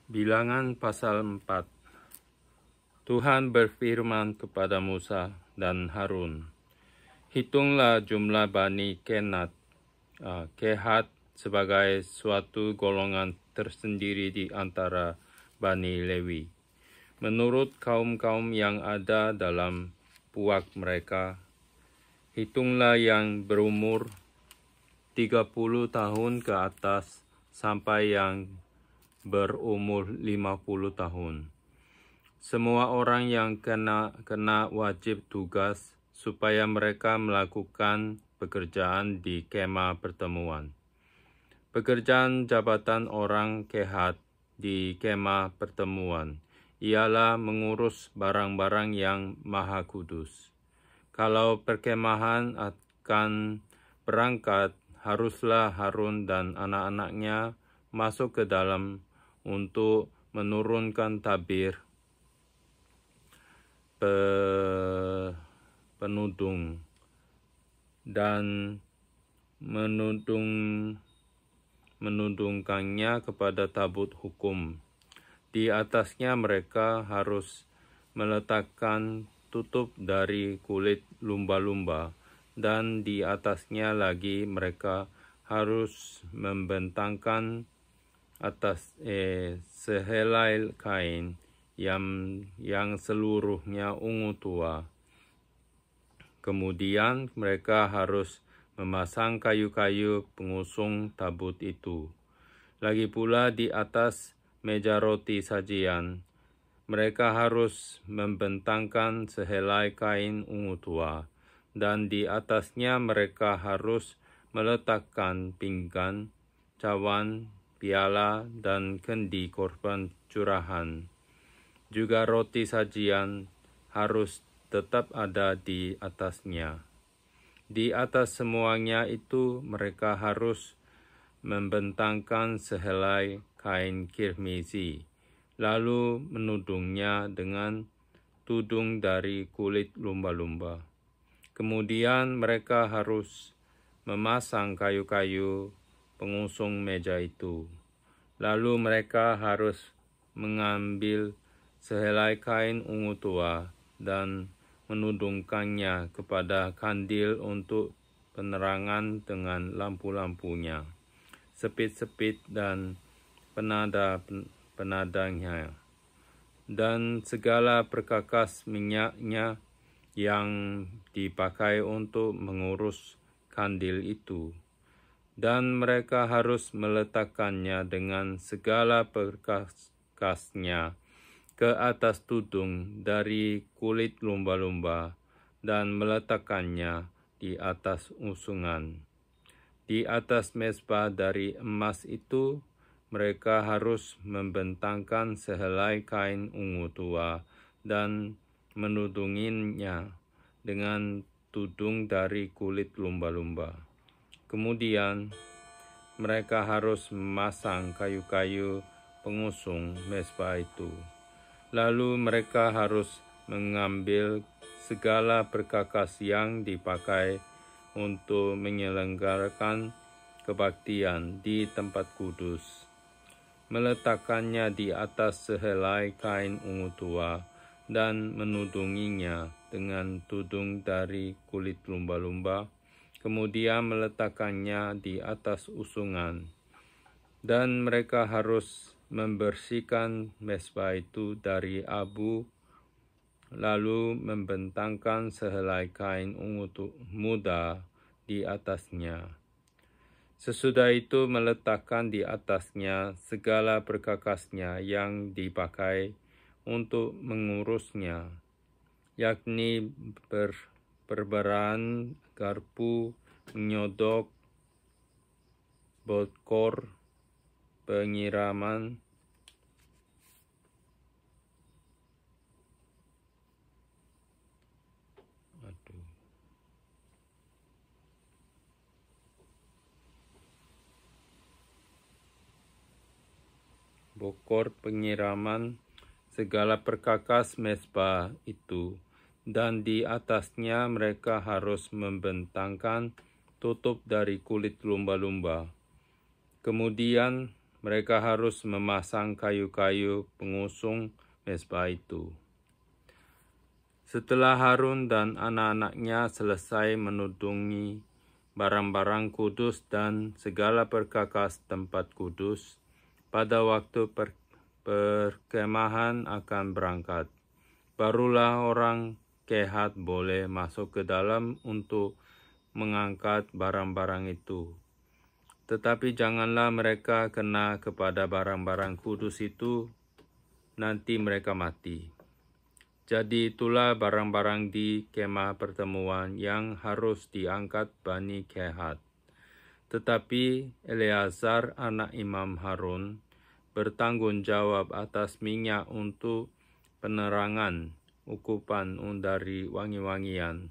Bilangan pasal 4. Tuhan berfirman kepada Musa dan Harun, hitunglah jumlah Bani Kehat sebagai suatu golongan tersendiri di antara Bani Lewi, menurut kaum-kaum yang ada dalam puak mereka. Hitunglah yang berumur 30 tahun ke atas sampai yang berumur 50 tahun. Semua orang yang kena wajib tugas supaya mereka melakukan pekerjaan di kemah pertemuan. Pekerjaan jabatan orang Kehat di kemah pertemuan ialah mengurus barang-barang yang maha kudus. Kalau perkemahan akan berangkat, haruslah Harun dan anak-anaknya masuk ke dalam untuk menurunkan tabir penudung dan menudungkannya kepada tabut hukum. Di atasnya mereka harus meletakkan tutup dari kulit lumba-lumba, dan di atasnya lagi mereka harus membentangkan atas sehelai kain yang seluruhnya ungu tua. Kemudian mereka harus memasang kayu-kayu pengusung tabut itu. Lagi pula di atas meja roti sajian, mereka harus membentangkan sehelai kain ungu tua, dan di atasnya mereka harus meletakkan pinggan, cawan, piala, dan kendi korban curahan. Juga roti sajian harus tetap ada di atasnya. Di atas semuanya itu mereka harus membentangkan sehelai kain kirmizi, lalu menudungnya dengan tudung dari kulit lumba-lumba. Kemudian mereka harus memasang kayu-kayu pengusung meja itu. Lalu mereka harus mengambil sehelai kain ungu tua dan menudungkannya kepada kandil untuk penerangan dengan lampu-lampunya, sepit-sepit dan penadanya, dan segala perkakas minyaknya yang dipakai untuk mengurus kandil itu. Dan mereka harus meletakkannya dengan segala perkakasnya ke atas tudung dari kulit lumba-lumba dan meletakkannya di atas usungan. Di atas mezbah dari emas itu, mereka harus membentangkan sehelai kain ungu tua dan menudunginya dengan tudung dari kulit lumba-lumba. Kemudian mereka harus memasang kayu-kayu pengusung mezbah itu. Lalu mereka harus mengambil segala perkakas yang dipakai untuk menyelenggarakan kebaktian di tempat kudus, meletakkannya di atas sehelai kain ungu tua dan menudunginya dengan tudung dari kulit lumba-lumba. Kemudian meletakkannya di atas usungan, dan mereka harus membersihkan mezbah itu dari abu, lalu membentangkan sehelai kain ungu muda di atasnya. Sesudah itu meletakkan di atasnya segala perkakasnya yang dipakai untuk mengurusnya, yakni perbaraan, garpu, nyodok, bokor, penyiraman, segala perkakas mezbah itu, dan di atasnya mereka harus membentangkan tutup dari kulit lumba-lumba. Kemudian mereka harus memasang kayu-kayu pengusung mezbah itu. Setelah Harun dan anak-anaknya selesai menudungi barang-barang kudus dan segala perkakas tempat kudus, pada waktu perkemahan akan berangkat, barulah orang Kehat boleh masuk ke dalam untuk mengangkat barang-barang itu. Tetapi janganlah mereka kena kepada barang-barang kudus itu, nanti mereka mati. Jadi itulah barang-barang di kemah pertemuan yang harus diangkat Bani Kehat. Tetapi Eleazar anak Imam Harun bertanggung jawab atas minyak untuk penerangan, ukupan dari wangi-wangian,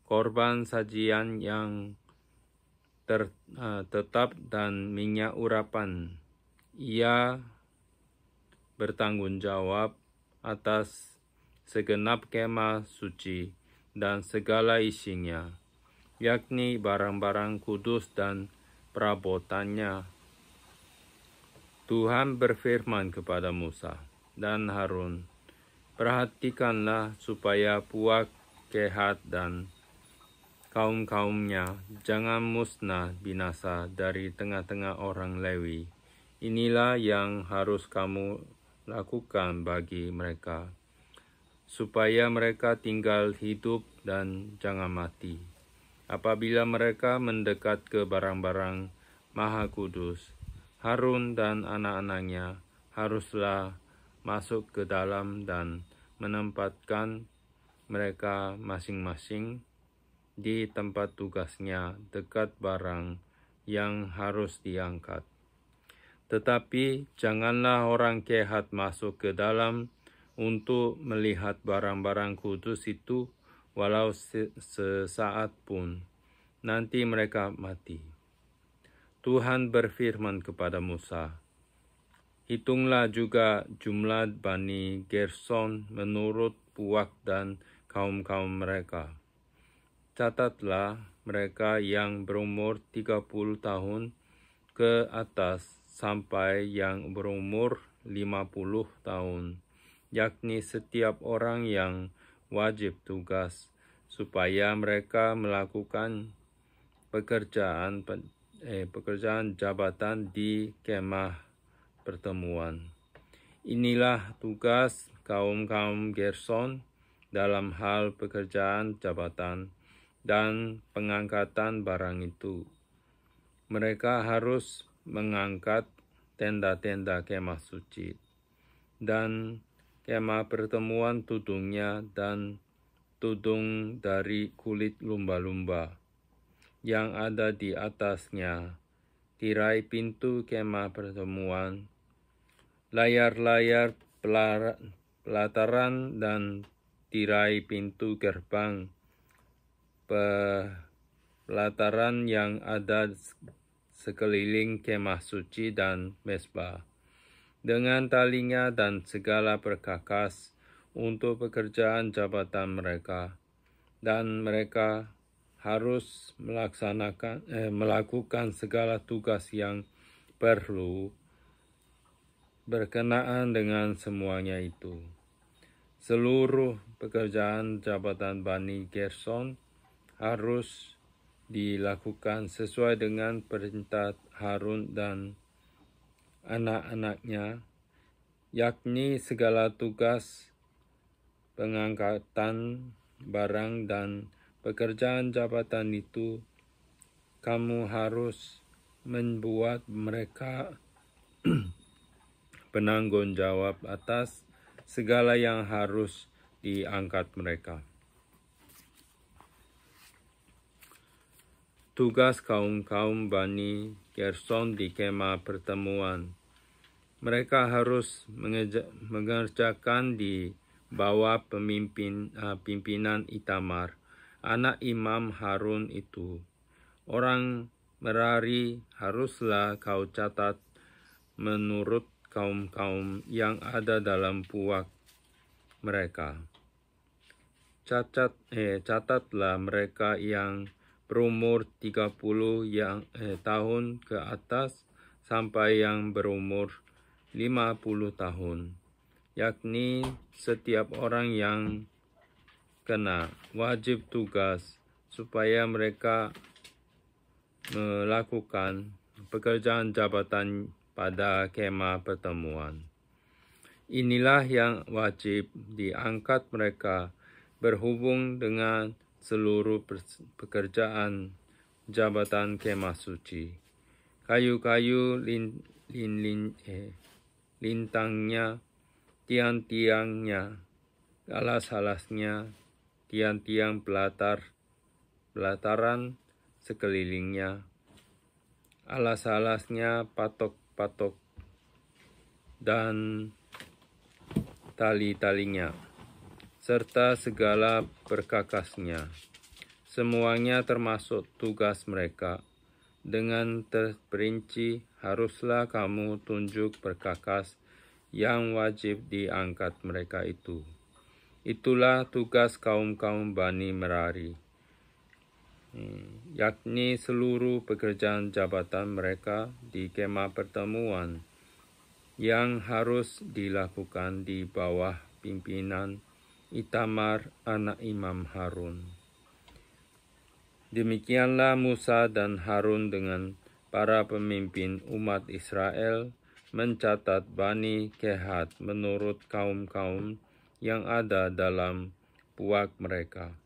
korban sajian yang tetap dan minyak urapan. Ia bertanggung jawab atas segenap kemah suci dan segala isinya, yakni barang-barang kudus dan perabotannya. Tuhan berfirman kepada Musa dan Harun, perhatikanlah supaya puak Kehat dan kaum-kaumnya jangan musnah binasa dari tengah-tengah orang Lewi. Inilah yang harus kamu lakukan bagi mereka, supaya mereka tinggal hidup dan jangan mati. Apabila mereka mendekat ke barang-barang Maha Kudus, Harun dan anak-anaknya haruslah masuk ke dalam dan menempatkan mereka masing-masing di tempat tugasnya dekat barang yang harus diangkat. Tetapi janganlah orang Kehat masuk ke dalam untuk melihat barang-barang kudus itu walau sesaat pun, nanti mereka mati. Tuhan berfirman kepada Musa, hitunglah juga jumlah Bani Gerson menurut puak dan kaum-kaum mereka. Catatlah mereka yang berumur 30 tahun ke atas sampai yang berumur 50 tahun, yakni setiap orang yang wajib tugas, supaya mereka melakukan pekerjaan jabatan di kemah pertemuan. Inilah tugas kaum-kaum Gerson dalam hal pekerjaan jabatan dan pengangkatan barang itu. Mereka harus mengangkat tenda-tenda kemah suci dan kemah pertemuan tudungnya dan tudung dari kulit lumba-lumba yang ada di atasnya, tirai pintu kemah pertemuan, layar-layar pelataran dan tirai pintu gerbang pelataran yang ada sekeliling kemah suci dan mezbah, dengan talinya dan segala perkakas untuk pekerjaan jabatan mereka, dan mereka harus melakukan segala tugas yang perlu berkenaan dengan semuanya itu. Seluruh pekerjaan jabatan Bani Gerson harus dilakukan sesuai dengan perintah Harun dan anak-anaknya, yakni segala tugas pengangkatan barang dan pekerjaan jabatan itu. Kamu harus membuat mereka penanggung jawab atas segala yang harus diangkat mereka. Tugas kaum-kaum Bani Gerson di kemah pertemuan. Mereka harus mengerjakan di bawah pimpinan Itamar, anak Imam Harun itu. Orang Merari haruslah kau catat menurut kaum-kaum yang ada dalam puak mereka. Catatlah mereka yang berumur 30 tahun ke atas sampai yang berumur 50 tahun, yakni setiap orang yang kena wajib tugas supaya mereka melakukan pekerjaan jabatan pada kemah pertemuan. Inilah yang wajib diangkat mereka berhubung dengan seluruh pekerjaan jabatan kemah suci. Kayu-kayu lintangnya, tiang-tiangnya, alas-alasnya, tiang-tiang pelataran sekelilingnya, alas-alasnya, patok-patok, dan tali-talinya, serta segala perkakasnya. Semuanya termasuk tugas mereka. Dengan terperinci, haruslah kamu tunjuk perkakas yang wajib diangkat mereka itu. Itulah tugas kaum-kaum Bani Merari, yakni seluruh pekerjaan jabatan mereka di kemah pertemuan yang harus dilakukan di bawah pimpinan Itamar anak Imam Harun. Demikianlah Musa dan Harun dengan para pemimpin umat Israel mencatat Bani Kehat menurut kaum-kaum yang ada dalam puak mereka,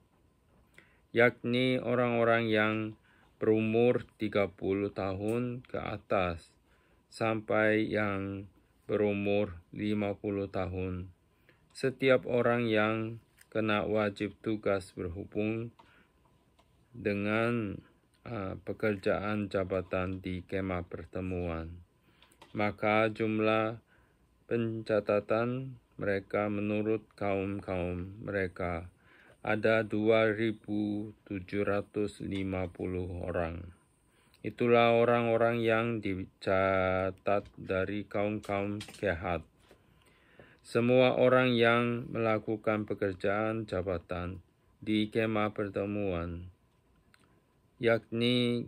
yakni orang-orang yang berumur 30 tahun ke atas sampai yang berumur 50 tahun. Setiap orang yang kena wajib tugas berhubung dengan pekerjaan jabatan di kemah pertemuan. Maka jumlah pencatatan mereka menurut kaum-kaum mereka ada 2.750 orang. Itulah orang-orang yang dicatat dari kaum-kaum Kehat. Semua orang yang melakukan pekerjaan jabatan di kemah pertemuan, yakni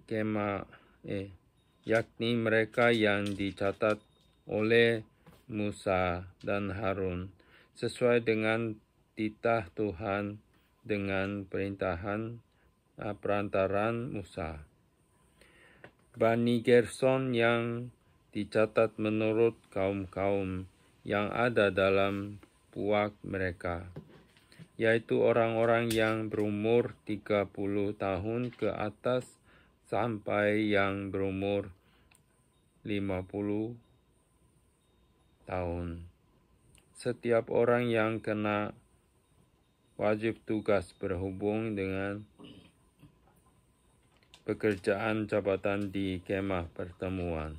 mereka yang dicatat oleh Musa dan Harun sesuai dengan titah Tuhan dengan perantaran Musa. Bani Gerson yang dicatat menurut kaum-kaum yang ada dalam puak mereka, yaitu orang-orang yang berumur 30 tahun ke atas sampai yang berumur 50 tahun. Setiap orang yang kena wajib tugas berhubung dengan pekerjaan jabatan di kemah pertemuan.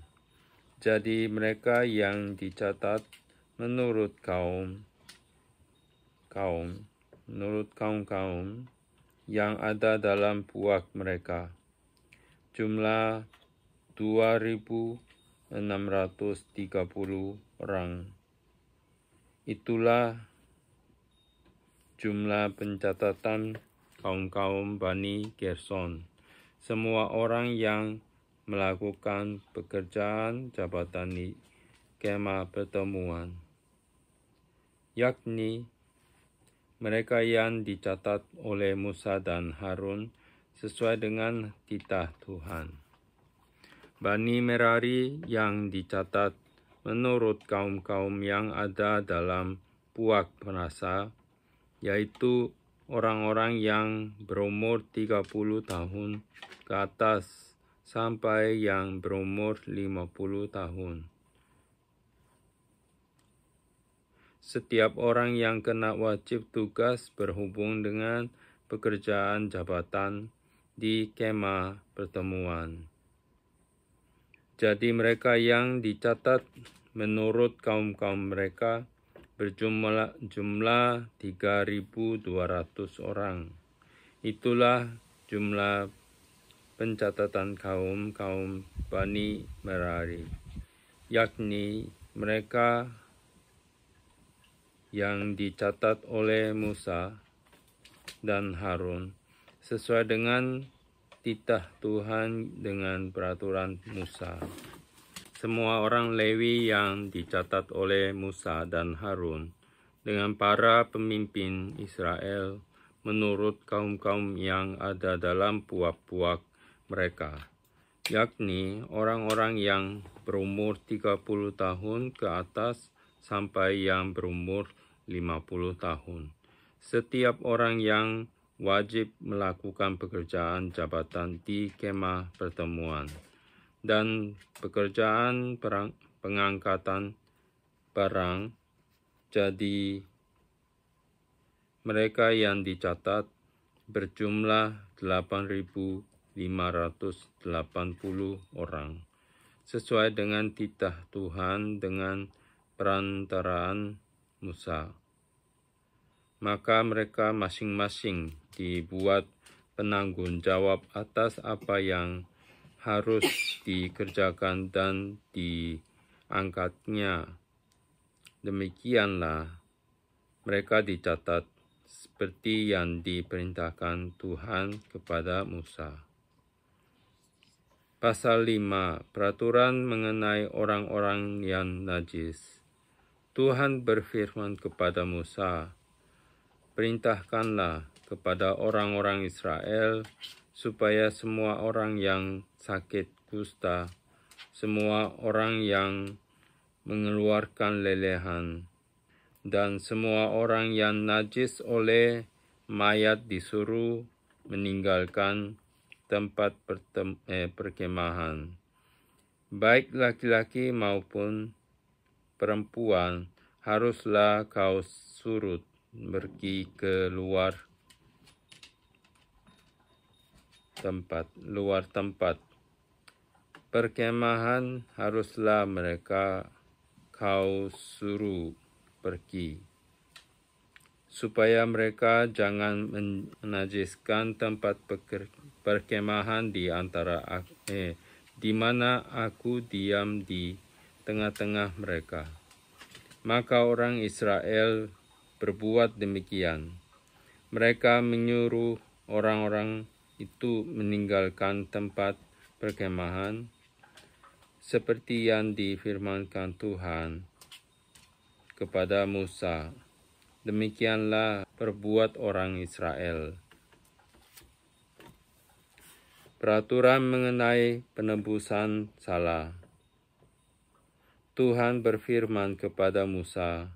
Jadi mereka yang dicatat menurut kaum yang ada dalam puak mereka, jumlah 2.630 orang. Itulah jumlah pencatatan kaum-kaum Bani Gerson, semua orang yang melakukan pekerjaan jabatan di kemah pertemuan, yakni mereka yang dicatat oleh Musa dan Harun sesuai dengan titah Tuhan. Bani Merari yang dicatat menurut kaum-kaum yang ada dalam puak penasa, yaitu orang-orang yang berumur 30 tahun ke atas sampai yang berumur 50 tahun. Setiap orang yang kena wajib tugas berhubung dengan pekerjaan jabatan di kemah pertemuan. Jadi mereka yang dicatat menurut kaum-kaum mereka berjumlah 3.200 orang. Itulah jumlah pencatatan kaum-kaum Bani Merari, yakni mereka yang dicatat oleh Musa dan Harun sesuai dengan titah Tuhan dengan peraturan Musa. semua orang Lewi yang dicatat oleh Musa dan Harun dengan para pemimpin Israel menurut kaum-kaum yang ada dalam puak-puak mereka, yakni orang-orang yang berumur 30 tahun ke atas sampai yang berumur 50 tahun. Setiap orang yang wajib melakukan pekerjaan jabatan di kemah pertemuan dan pekerjaan pengangkatan barang. Jadi mereka yang dicatat berjumlah 8.580 orang, sesuai dengan titah Tuhan dengan perantaraan Musa. Maka mereka masing-masing dibuat penanggung jawab atas apa yang harus dikerjakan dan diangkatnya. Demikianlah mereka dicatat seperti yang diperintahkan Tuhan kepada Musa. Pasal 5. Peraturan mengenai orang-orang yang najis. Tuhan berfirman kepada Musa, "Perintahkanlah kepada orang-orang Israel supaya semua orang yang sakit kusta, semua orang yang mengeluarkan lelehan, dan semua orang yang najis oleh mayat disuruh meninggalkan tempat perkemahan, baik laki-laki maupun perempuan, haruslah kau suruh pergi ke luar tempat perkemahan, haruslah mereka kau suruh pergi, supaya mereka jangan menajiskan tempat perkemahan di mana aku diam di tengah-tengah mereka." Maka orang Israel berbuat demikian. Mereka menyuruh orang-orang itu meninggalkan tempat perkemahan, seperti yang difirmankan Tuhan kepada Musa. Demikianlah perbuat orang Israel. Peraturan mengenai penebusan salah. Tuhan berfirman kepada Musa,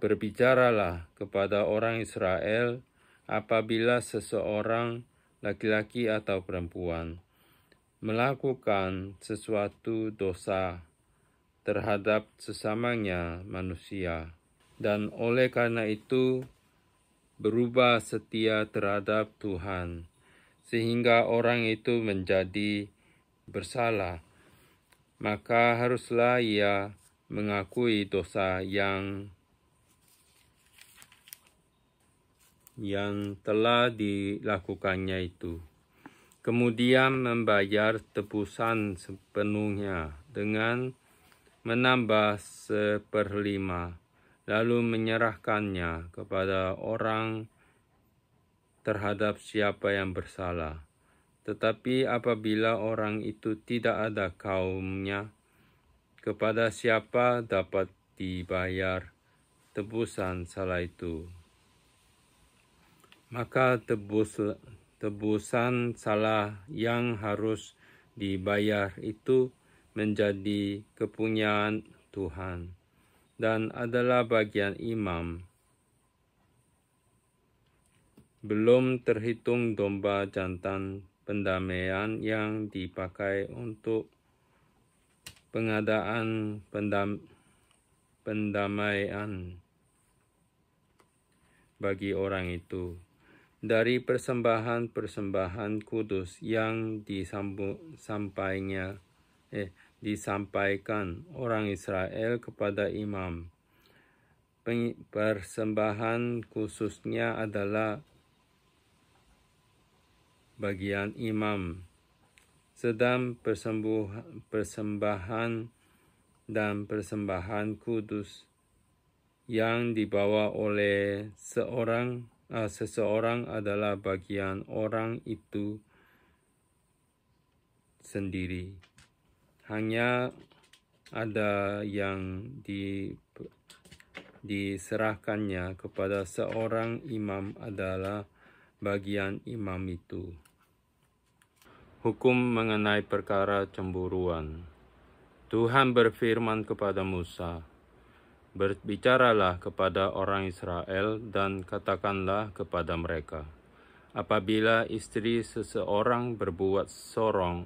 "Berbicaralah kepada orang Israel apabila seseorang laki-laki atau perempuan melakukan sesuatu dosa terhadap sesamanya manusia, dan oleh karena itu berubah setia terhadap Tuhan, sehingga orang itu menjadi bersalah, maka haruslah ia mengakui dosa yang telah dilakukannya itu, kemudian membayar tebusan sepenuhnya dengan menambah 1/5, lalu menyerahkannya kepada orang terhadap siapa yang bersalah. Tetapi apabila orang itu tidak ada kaumnya, kepada siapa dapat dibayar tebusan salah itu? Maka tebusan salah yang harus dibayar itu menjadi kepunyaan Tuhan dan adalah bagian imam. Belum terhitung domba jantan pendamaian yang dipakai untuk pengadaan pendamaian bagi orang itu. Dari persembahan kudus yang disampaikan orang Israel kepada imam, persembahan khususnya adalah bagian imam, sedang persembahan dan persembahan kudus yang dibawa oleh seseorang adalah bagian orang itu sendiri. hanya ada yang diserahkannya kepada seorang imam adalah bagian imam itu. Hukum mengenai perkara cemburuan. Tuhan berfirman kepada Musa, "Berbicaralah kepada orang Israel dan katakanlah kepada mereka, apabila istri seseorang berbuat serong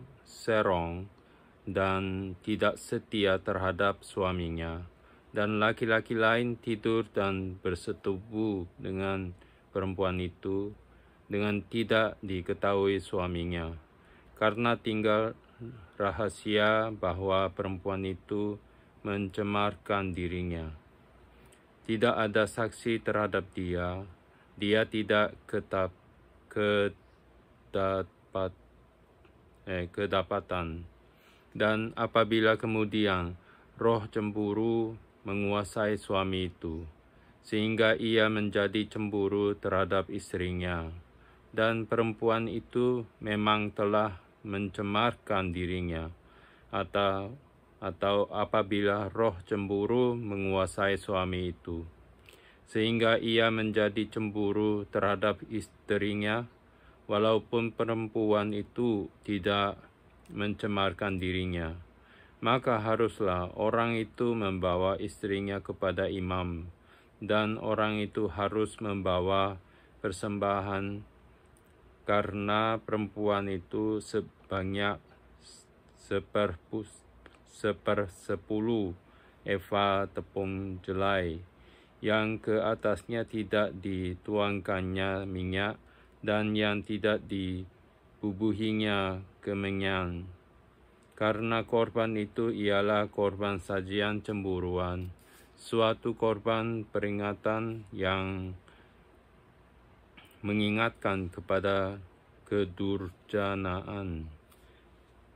dan tidak setia terhadap suaminya, dan laki-laki lain tidur dan bersetubuh dengan perempuan itu dengan tidak diketahui suaminya, karena tinggal rahasia bahwa perempuan itu mencemarkan dirinya. Tidak ada saksi terhadap dia tidak kedapatan. Dan apabila kemudian roh cemburu menguasai suami itu, sehingga ia menjadi cemburu terhadap istrinya, dan perempuan itu memang telah mencemarkan dirinya, atau apabila roh cemburu menguasai suami itu, sehingga ia menjadi cemburu terhadap istrinya, walaupun perempuan itu tidak mencemarkan dirinya, maka haruslah orang itu membawa istrinya kepada imam, dan orang itu harus membawa persembahan karena perempuan itu sebanyak 1/10 eva tepung jelai, yang ke atasnya tidak dituangkannya minyak, dan yang tidak dibubuhinya kemenyan. Karena korban itu ialah korban sajian cemburuan, suatu korban peringatan yang mengingatkan kepada kedurjanaan.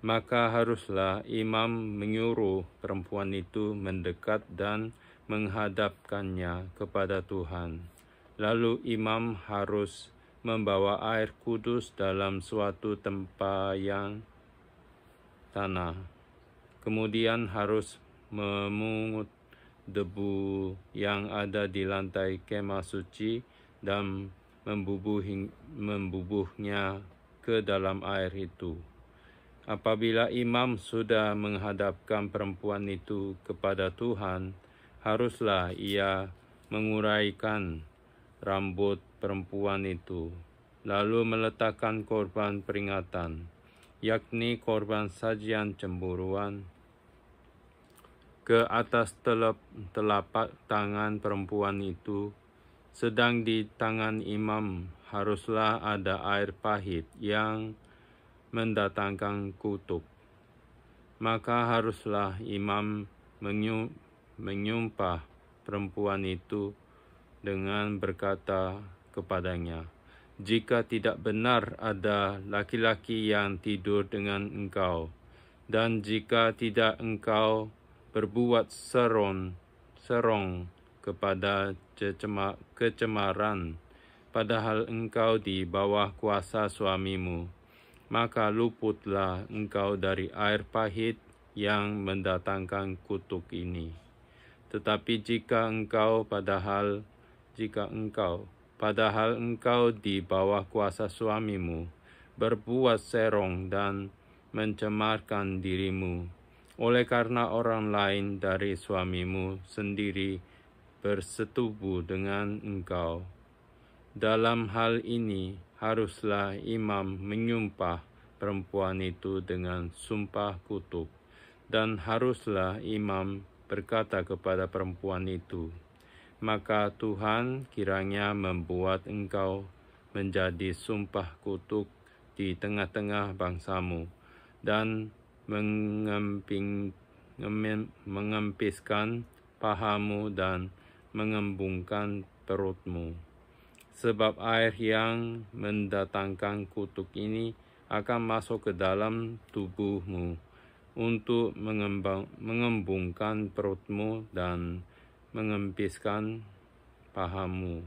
Maka haruslah imam menyuruh perempuan itu mendekat dan menghadapkannya kepada Tuhan. Lalu imam harus membawa air kudus dalam suatu tempayan tanah. Kemudian harus memungut debu yang ada di lantai kemah suci dan membubuhnya ke dalam air itu. Apabila imam sudah menghadapkan perempuan itu kepada Tuhan, haruslah ia menguraikan rambut perempuan itu, lalu meletakkan korban peringatan, yakni korban sajian cemburuan, ke atas telapak tangan perempuan itu, sedang di tangan imam haruslah ada air pahit yang mendatangkan kutuk. Maka haruslah imam menyumpah perempuan itu dengan berkata kepadanya, "Jika tidak benar ada laki-laki yang tidur dengan engkau, dan jika tidak engkau berbuat serong kepada kecemaran, padahal engkau di bawah kuasa suamimu, maka luputlah engkau dari air pahit yang mendatangkan kutuk ini. Tetapi jika engkau padahal engkau di bawah kuasa suamimu, berbuat serong dan mencemarkan dirimu, oleh karena orang lain dari suamimu sendiri bersetubuh dengan engkau, dalam hal ini haruslah imam menyumpah perempuan itu dengan sumpah kutuk, dan haruslah imam berkata kepada perempuan itu, "Maka Tuhan kiranya membuat engkau menjadi sumpah kutuk di tengah-tengah bangsamu, dan mengempiskan pahamu dan mengembungkan perutmu. Sebab air yang mendatangkan kutuk ini akan masuk ke dalam tubuhmu untuk mengembungkan perutmu dan mengempiskan pahamu.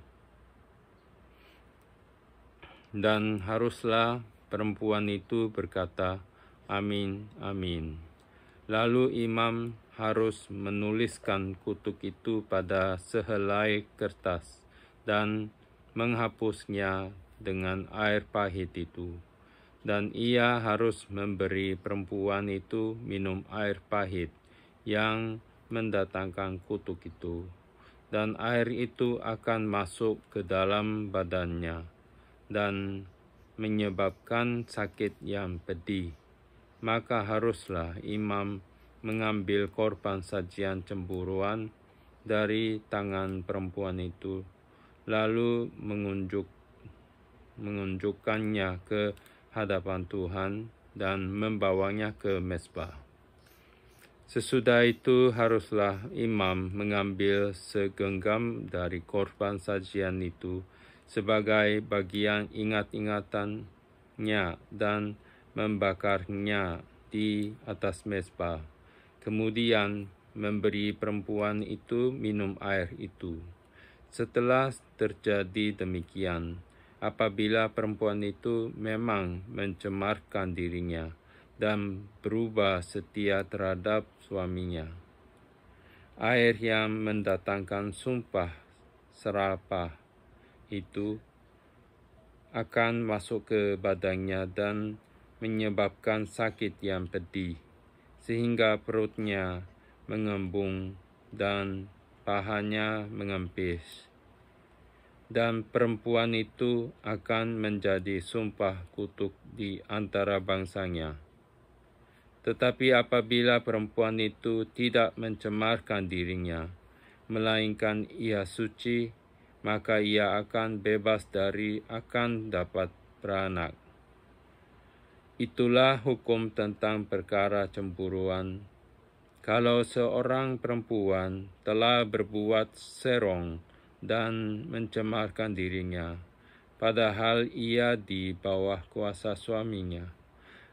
Dan haruslah perempuan itu berkata, Amin, amin. Lalu imam harus menuliskan kutuk itu pada sehelai kertas dan menghapusnya dengan air pahit itu. Dan ia harus memberi perempuan itu minum air pahit yang mendatangkan kutuk itu. Dan air itu akan masuk ke dalam badannya dan menyebabkan sakit yang pedih. Maka haruslah imam mengambil korban sajian cemburuan dari tangan perempuan itu, lalu menunjukkannya ke hadapan Tuhan dan membawanya ke mezbah. Sesudah itu haruslah imam mengambil segenggam dari korban sajian itu sebagai bagian ingat-ingatannya dan membakarnya di atas mezbah. Kemudian memberi perempuan itu minum air itu. Setelah terjadi demikian, apabila perempuan itu memang mencemarkan dirinya dan berubah setia terhadap suaminya, air yang mendatangkan sumpah serapah itu akan masuk ke badannya dan menyebabkan sakit yang pedih, sehingga perutnya mengembung dan pahanya mengempis. Dan perempuan itu akan menjadi sumpah kutuk di antara bangsanya. Tetapi apabila perempuan itu tidak mencemarkan dirinya, melainkan ia suci, maka ia akan bebas akan dapat beranak. Itulah hukum tentang perkara cemburuan. Kalau seorang perempuan telah berbuat serong dan mencemarkan dirinya, padahal ia di bawah kuasa suaminya,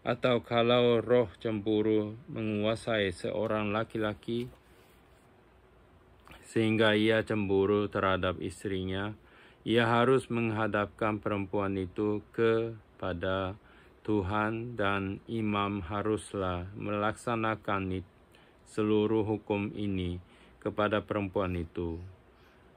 atau kalau roh cemburu menguasai seorang laki-laki sehingga ia cemburu terhadap istrinya, ia harus menghadapkan perempuan itu kepada Tuhan, dan imam haruslah melaksanakan seluruh hukum ini kepada perempuan itu.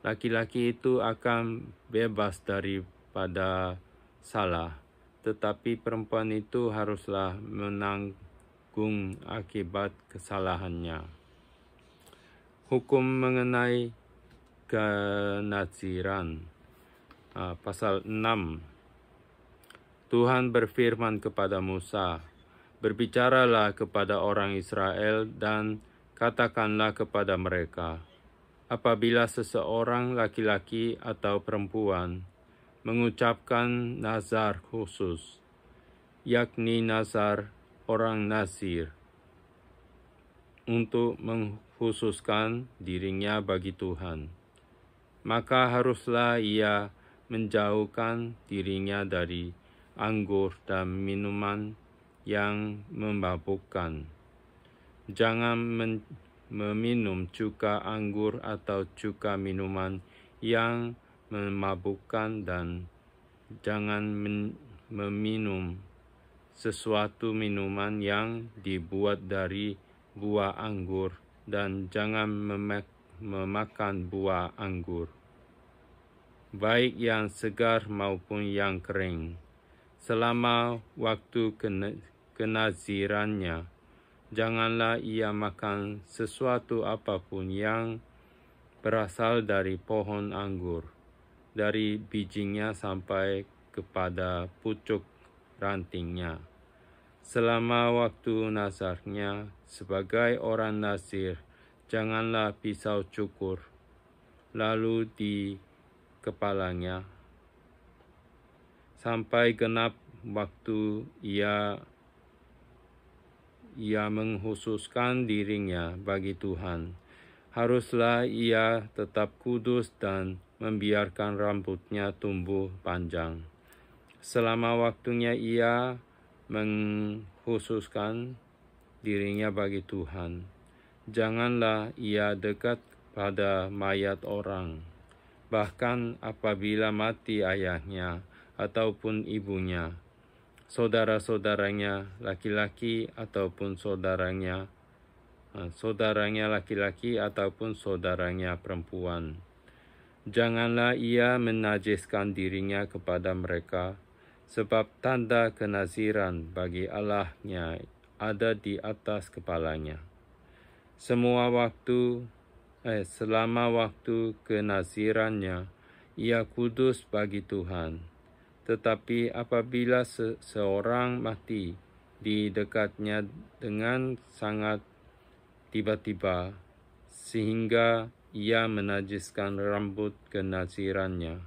Laki-laki itu akan bebas daripada salah, tetapi perempuan itu haruslah menanggung akibat kesalahannya. Hukum mengenai kenaziran, pasal 6. Tuhan berfirman kepada Musa, "Berbicaralah kepada orang Israel dan katakanlah kepada mereka, apabila seseorang laki-laki atau perempuan mengucapkan nazar khusus, yakni nazar orang Nazir, untuk mengkhususkan dirinya bagi Tuhan, maka haruslah ia menjauhkan dirinya dari anggur dan minuman yang memabukkan. Jangan meminum cuka anggur atau cuka minuman yang memabukkan, dan jangan meminum sesuatu minuman yang dibuat dari buah anggur, dan jangan memakan buah anggur, baik yang segar maupun yang kering. Selama waktu kenazirannya, janganlah ia makan sesuatu apapun yang berasal dari pohon anggur, dari bijinya sampai kepada pucuk rantingnya. Selama waktu nazarnya sebagai orang Nazir, janganlah pisau cukur lalu di kepalanya, sampai genap waktu ia mengkhususkan dirinya bagi Tuhan. Haruslah ia tetap kudus dan membiarkan rambutnya tumbuh panjang. Selama waktunya ia mengkhususkan dirinya bagi Tuhan, janganlah ia dekat pada mayat orang, bahkan apabila mati ayahnya ataupun ibunya, saudara-saudaranya laki-laki ataupun saudaranya saudaranya laki-laki ataupun saudaranya perempuan. Janganlah ia menajiskan dirinya kepada mereka, sebab tanda kenaziran bagi Allahnya ada di atas kepalanya. Selama waktu kenazirannya, ia kudus bagi Tuhan. Tetapi apabila seseorang mati di dekatnya dengan sangat tiba-tiba, sehingga ia menajiskan rambut kenazirannya,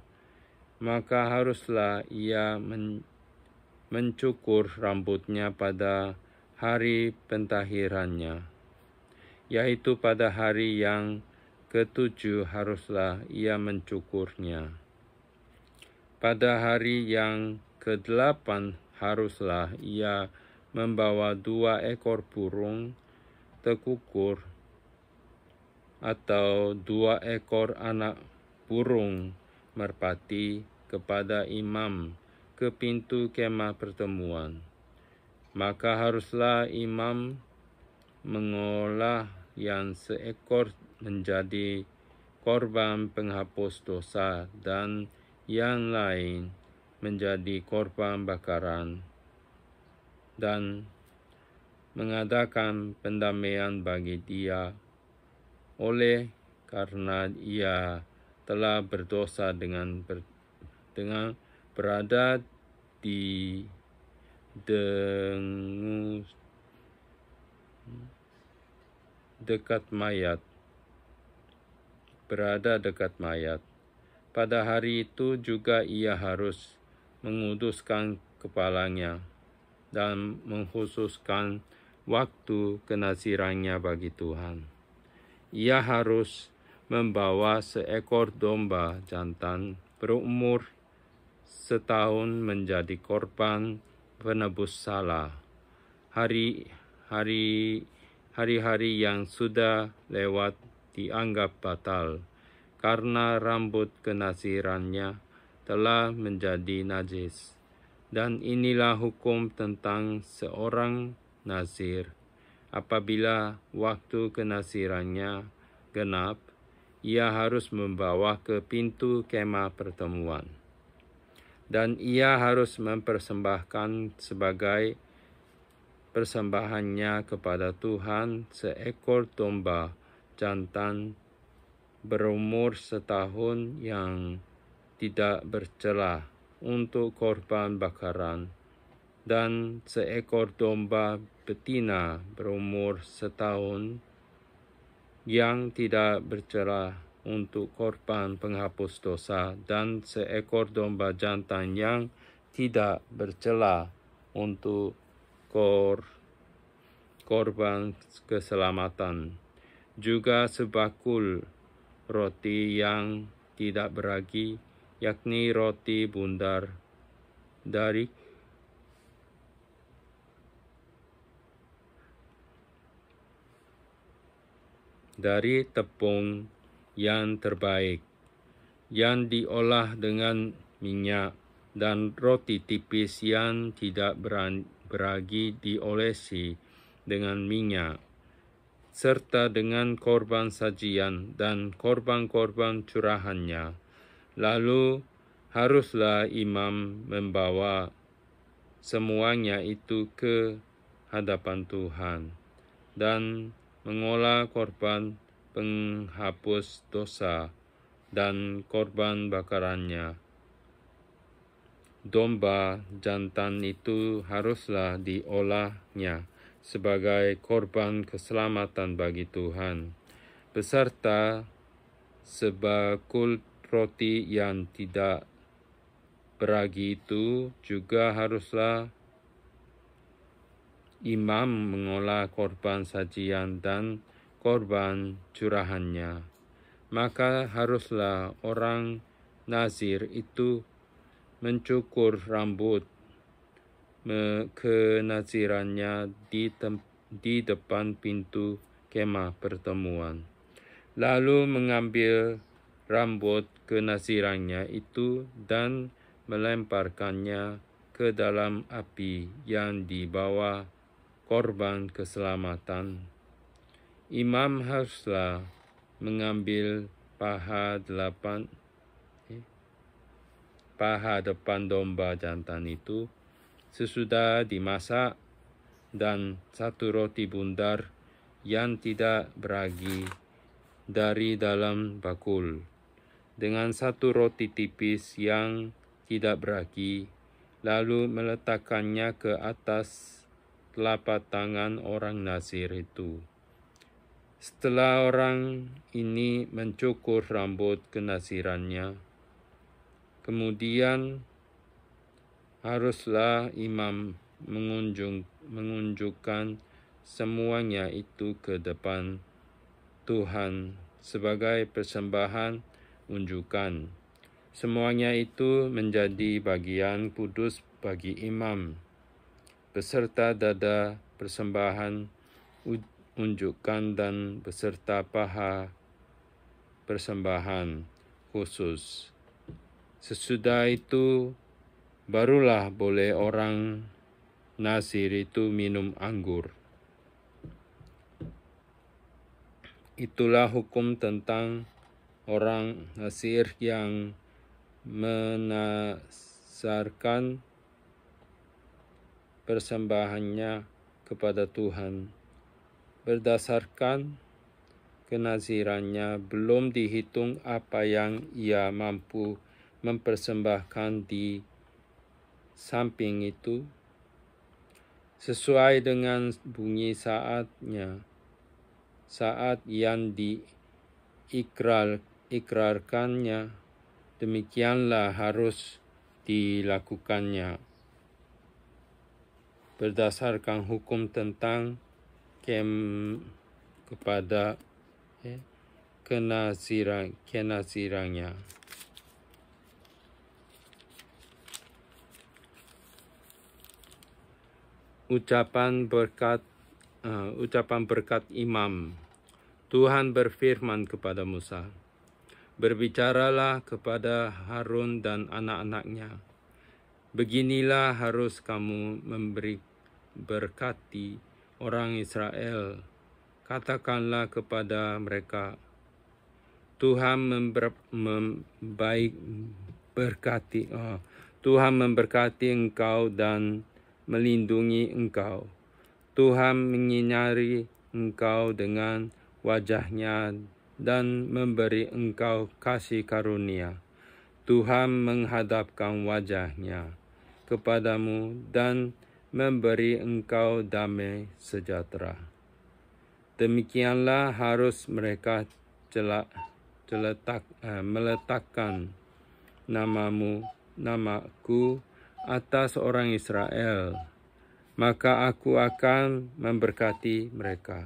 maka haruslah ia mencukur rambutnya pada hari pentahirannya, yaitu pada hari yang ke-7 haruslah ia mencukurnya. Pada hari yang ke-8 haruslah ia membawa 2 ekor burung tekukur atau 2 ekor anak burung merpati kepada imam ke pintu kemah pertemuan. Maka haruslah imam mengolah yang seekor menjadi korban penghapus dosa dan yang lain menjadi korban bakaran, dan mengadakan pendamaian bagi dia oleh karena ia telah berdosa dengan berada di dekat mayat. Pada hari itu juga ia harus menguduskan kepalanya dan mengkhususkan waktu kenazirannya bagi Tuhan. Ia harus membawa seekor domba jantan berumur setahun menjadi korban penebus salah. Hari-hari yang sudah lewat dianggap batal, karena rambut kenazirannya telah menjadi najis. Dan inilah hukum tentang seorang nazir. Apabila waktu kenazirannya genap, ia harus membawa ke pintu kemah pertemuan. Dan ia harus mempersembahkan sebagai persembahannya kepada Tuhan seekor domba jantan berumur setahun yang tidak bercela untuk korban bakaran, dan seekor domba betina berumur setahun yang tidak bercela untuk korban penghapus dosa, dan seekor domba jantan yang tidak bercela untuk korban keselamatan. Juga sebakul roti yang tidak beragi, yakni roti bundar dari tepung yang terbaik, yang diolah dengan minyak, dan roti tipis yang tidak beragi diolesi dengan minyak, serta dengan korban sajian dan korban-korban curahannya. Lalu haruslah imam membawa semuanya itu ke hadapan Tuhan dan mengolah korban penghapus dosa dan korban bakarannya. Domba jantan itu haruslah diolahnya sebagai korban keselamatan bagi Tuhan, beserta sebakul roti yang tidak beragi itu juga haruslah imam mengolah korban sajian dan korban curahannya. Maka haruslah orang nazir itu mencukur rambut kenazirannya di depan pintu kemah pertemuan, lalu mengambil rambut kenazirannya itu dan melemparkannya ke dalam api yang dibawa korban keselamatan. Imam haruslah mengambil paha depan domba jantan itu sesudah dimasak, dan 1 roti bundar yang tidak beragi dari dalam bakul, dengan 1 roti tipis yang tidak beragi, lalu meletakkannya ke atas telapak tangan orang Nazir itu. Setelah orang ini mencukur rambut kenasirannya, kemudian haruslah imam menunjukkan semuanya itu ke depan Tuhan sebagai persembahan unjukan. Semuanya itu menjadi bagian kudus bagi imam, beserta dada persembahan unjukan dan beserta paha persembahan khusus. Sesudah itu barulah boleh orang Nazir itu minum anggur. Itulah hukum tentang orang Nazir yang menazarkan persembahannya kepada Tuhan. Berdasarkan kenazirannya, belum dihitung apa yang ia mampu mempersembahkan di samping itu, sesuai dengan bunyi saatnya, saat yang diikrarkannya, demikianlah harus dilakukannya. Berdasarkan hukum tentang kepada kenazirannya. Ucapan berkat imam. Tuhan berfirman kepada Musa, "Berbicaralah kepada Harun dan anak-anaknya. Beginilah harus kamu berkati orang Israel. Katakanlah kepada mereka, Tuhan memberkati engkau dan melindungi engkau. Tuhan menyinari engkau dengan wajahnya dan memberi engkau kasih karunia. Tuhan menghadapkan wajahnya kepadamu dan memberi engkau damai sejahtera." Demikianlah harus mereka meletakkan namaku atas orang Israel, maka aku akan memberkati mereka.